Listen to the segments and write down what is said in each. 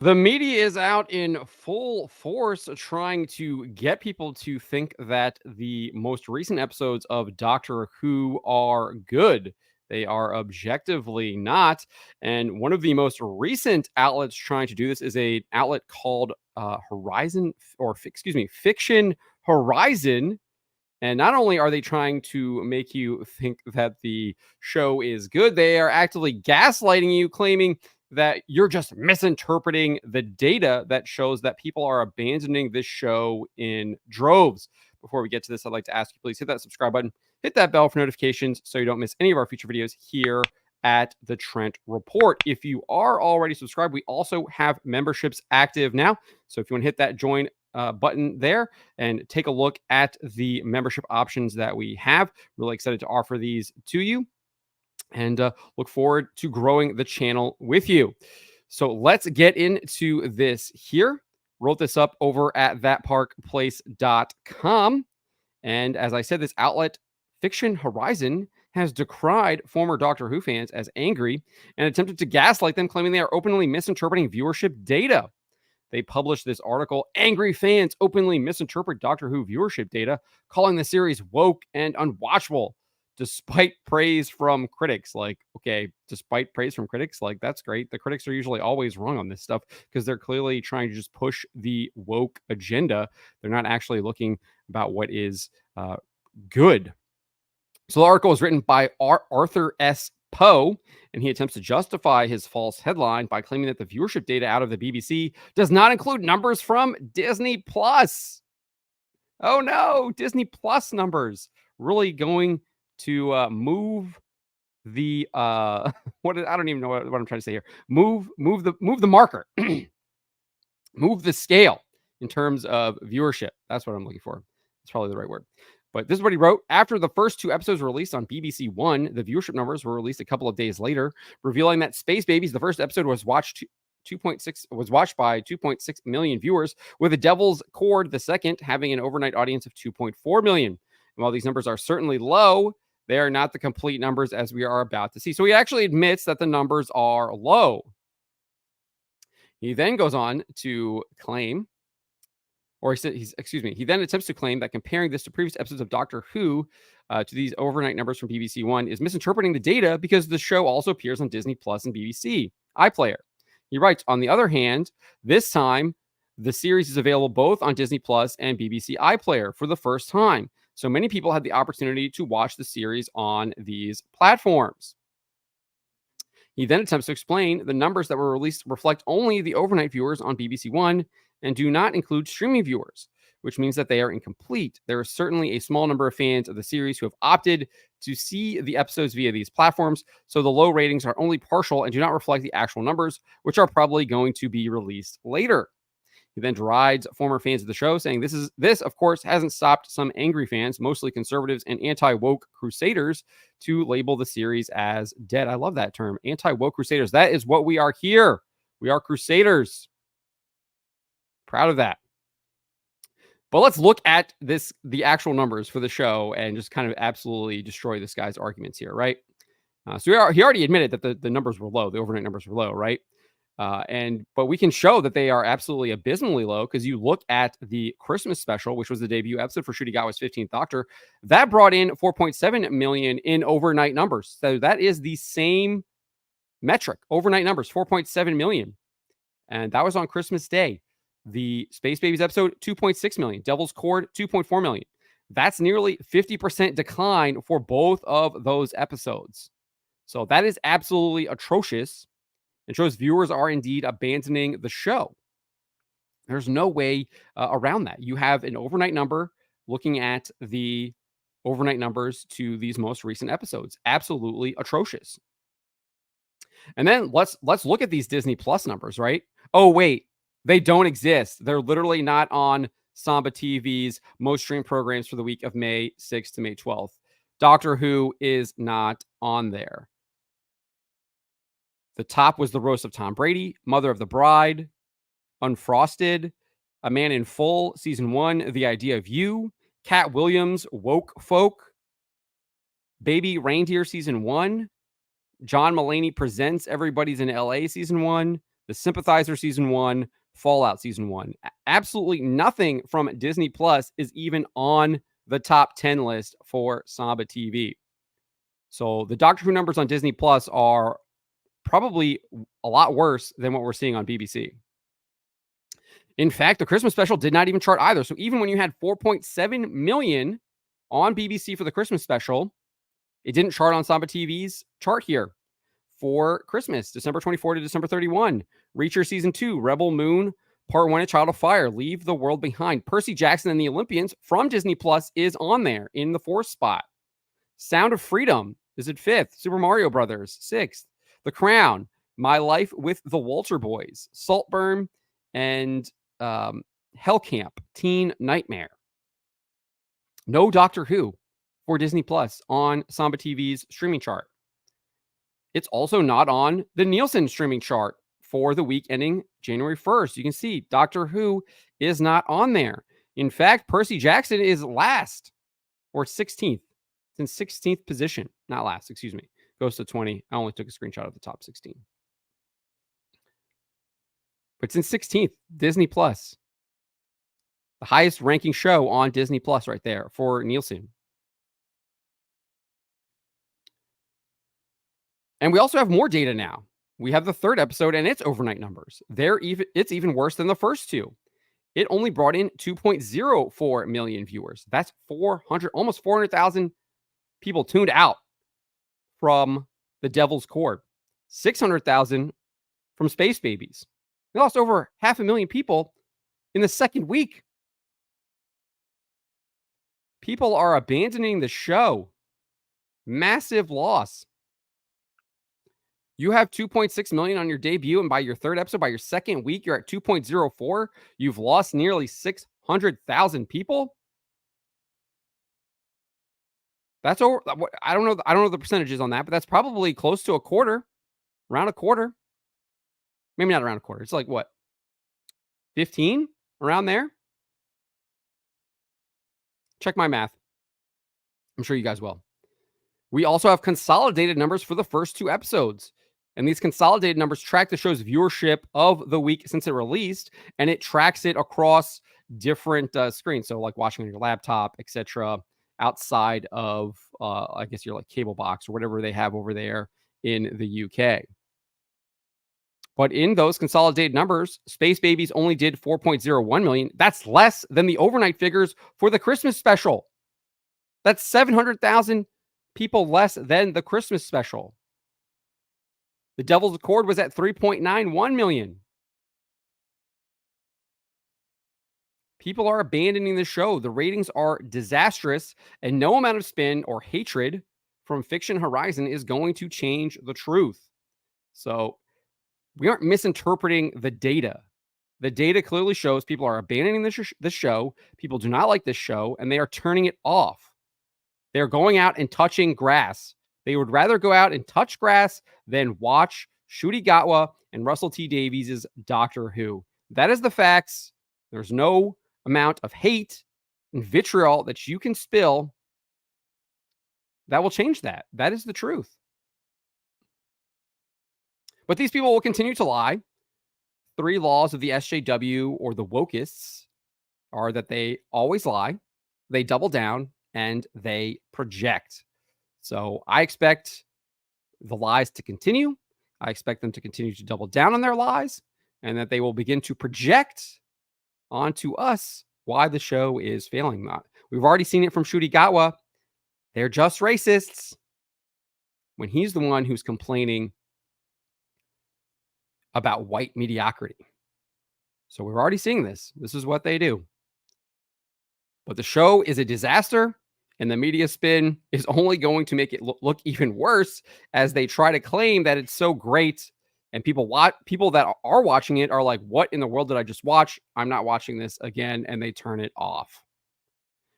The media is out in full force trying to get people to think that the most recent episodes of Doctor Who are good. They are objectively not. And one of the most recent outlets trying to do this is a outlet called Horizon, excuse me, Fiction Horizon. And not only are they trying to make you think that the show is good, they are actively gaslighting you, claiming that you're just misinterpreting the data that shows that people are abandoning this show in droves. Before we get to this, I'd like to ask you, please hit that subscribe button, hit that bell for notifications so you don't miss any of our future videos here at the Trent Report. If you are already subscribed, we also have memberships active now. So if you want to hit that join button there and take a look at the membership options that we have. Really excited to offer these to you and look forward to growing the channel with you. So let's get into this here. Wrote this up over at thatparkplace.com. And as I said, this outlet, Fiction Horizon, has decried former Doctor Who fans as angry and attempted to gaslight them, claiming they are openly misinterpreting viewership data. They published this article, Angry Fans Openly Misinterpret Doctor Who Viewership Data, calling the series woke and unwatchable, despite praise from critics. Like, okay, despite praise from critics, like, that's great. The critics are usually always wrong on this stuff because they're clearly trying to just push the woke agenda. They're not actually looking about what is good. So the article was written by Arthur S. Poe, and he attempts to justify his false headline by claiming that the viewership data out of the BBC does not include numbers from Disney Plus. Oh no, Disney Plus numbers really going to move the what I don't even know what I'm trying to say here. Move the marker, move the scale in terms of viewership. That's what I'm looking for. That's probably the right word. But this is what he wrote. After the first two episodes were released on BBC One, the viewership numbers were released a couple of days later, revealing that Space Babies, the first episode, was watched by 2.6 million viewers, with The Devil's Cord, the second, having an overnight audience of 2.4 million. And while these numbers are certainly low, they are not the complete numbers, as we are about to see. So he actually admits that the numbers are low. He then goes on to claim, or he then attempts to claim that comparing this to previous episodes of Doctor Who to these overnight numbers from BBC One is misinterpreting the data because the show also appears on Disney Plus and BBC iPlayer. He writes, on the other hand, this time the series is available both on Disney Plus and BBC iPlayer for the first time. So many people had the opportunity to watch the series on these platforms. He then attempts to explain the numbers that were released reflect only the overnight viewers on BBC One and do not include streaming viewers, which means that they are incomplete. There is certainly a small number of fans of the series who have opted to see the episodes via these platforms, so the low ratings are only partial and do not reflect the actual numbers, which are probably going to be released later. He then derides former fans of the show, saying this, of course, hasn't stopped some angry fans, mostly conservatives and anti-woke crusaders, to label the series as dead. I love that term, anti-woke crusaders. That is what we are here. We are crusaders. Proud of that. But let's look at the actual numbers for the show and just kind of absolutely destroy this guy's arguments here, right? So he already admitted that the numbers were low. The overnight numbers were low, right? But we can show that they are absolutely abysmally low because you look at the Christmas special, which was the debut episode for Ncuti Gatwa's 15th Doctor, that brought in 4.7 million in overnight numbers. So that is the same metric, overnight numbers, 4.7 million. And that was on Christmas Day. The Space Babies episode, 2.6 million. Devil's Cord, 2.4 million. That's nearly 50% decline for both of those episodes. So that is absolutely atrocious. And shows viewers are indeed abandoning the show. There's no way around that. You have an overnight number looking at the overnight numbers to these most recent episodes. Absolutely atrocious. And then let's look at these Disney Plus numbers, right? Oh, wait, they don't exist. They're literally not on Samba TV's most streamed programs for the week of May 6th to May 12th. Doctor Who is not on there. The top was The Roast of Tom Brady, Mother of the Bride, Unfrosted, A Man in Full, Season 1, The Idea of You, Cat Williams, Woke Folk, Baby Reindeer, Season 1, John Mulaney Presents Everybody's in LA, Season 1, The Sympathizer season 1, Fallout season 1. Absolutely nothing from Disney Plus is even on the top 10 list for Samba TV. So the Doctor Who numbers on Disney Plus are probably a lot worse than what we're seeing on BBC. In fact, the Christmas special did not even chart either. So even when you had 4.7 million on BBC for the Christmas special, it didn't chart on Samba TV's chart here for Christmas, December 24 to December 31. Reacher season 2, Rebel Moon, part 1, A Child of Fire, Leave the World Behind. Percy Jackson and the Olympians from Disney Plus is on there in the 4th spot. Sound of Freedom is at 5th. Super Mario Brothers, 6th. The Crown, My Life with the Walter Boys, Saltburn, and Hell Camp, Teen Nightmare. No Doctor Who for Disney Plus on Samba TV's streaming chart. It's also not on the Nielsen streaming chart for the week ending January 1st. You can see Doctor Who is not on there. In fact, Percy Jackson is last or 16th. It's in 16th position. Not last, excuse me. Goes to 20. I only took a screenshot of the top 16. But it's in 16th. Disney Plus. The highest ranking show on Disney Plus right there for Nielsen. And we also have more data now. We have the 3rd episode and its overnight numbers. It's even worse than the first 2. It only brought in 2.04 million viewers. That's almost 400,000 people tuned out from The Devil's Cord. 600,000 from Space Babies. We lost over 500,000 people in the 2nd week. People are abandoning the show. Massive loss. You have 2.6 million on your debut, and by your 3rd episode, by your 2nd week, you're at 2.04. You've lost nearly 600,000 people. That's over. I don't know the percentages on that, but that's probably close to a quarter, around a quarter. Maybe not around a quarter. It's like what, 15 around there? Check my math. I'm sure you guys will. We also have consolidated numbers for the first 2 episodes. And these consolidated numbers track the show's viewership of the week since it released, and it tracks it across different screens. So like watching on your laptop, etc., outside of, I guess, your like cable box or whatever they have over there in the UK. But in those consolidated numbers, Space Babies only did 4.01 million. That's less than the overnight figures for the Christmas special. That's 700,000 people less than the Christmas special. The Devil's Cord was at 3.91 million. People are abandoning the show. The ratings are disastrous, and no amount of spin or hatred from Fiction Horizon is going to change the truth. So we aren't misinterpreting the data. The data clearly shows people are abandoning the show. People do not like this show, and they are turning it off. They're going out and touching grass. They would rather go out and touch grass than watch Ncuti Gatwa and Russell T Davies' Doctor Who. That is the facts. There's no amount of hate and vitriol that you can spill that will change that. That is the truth. But these people will continue to lie. 3 laws of the SJW or the wokeists are that they always lie, they double down, and they project. So I expect the lies to continue. I expect them to continue to double down on their lies, and that they will begin to project onto us why the show is failing. We've already seen it from Ncuti Gatwa. They're just racists when he's the one who's complaining about white mediocrity. So we're already seeing this. This is what they do. But the show is a disaster, and the media spin is only going to make it look even worse as they try to claim that it's so great. And people that are watching it are like, what in the world did I just watch? I'm not watching this again. And they turn it off.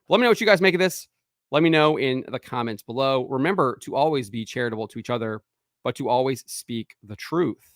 Let me know what you guys make of this. Let me know in the comments below. Remember to always be charitable to each other, but to always speak the truth.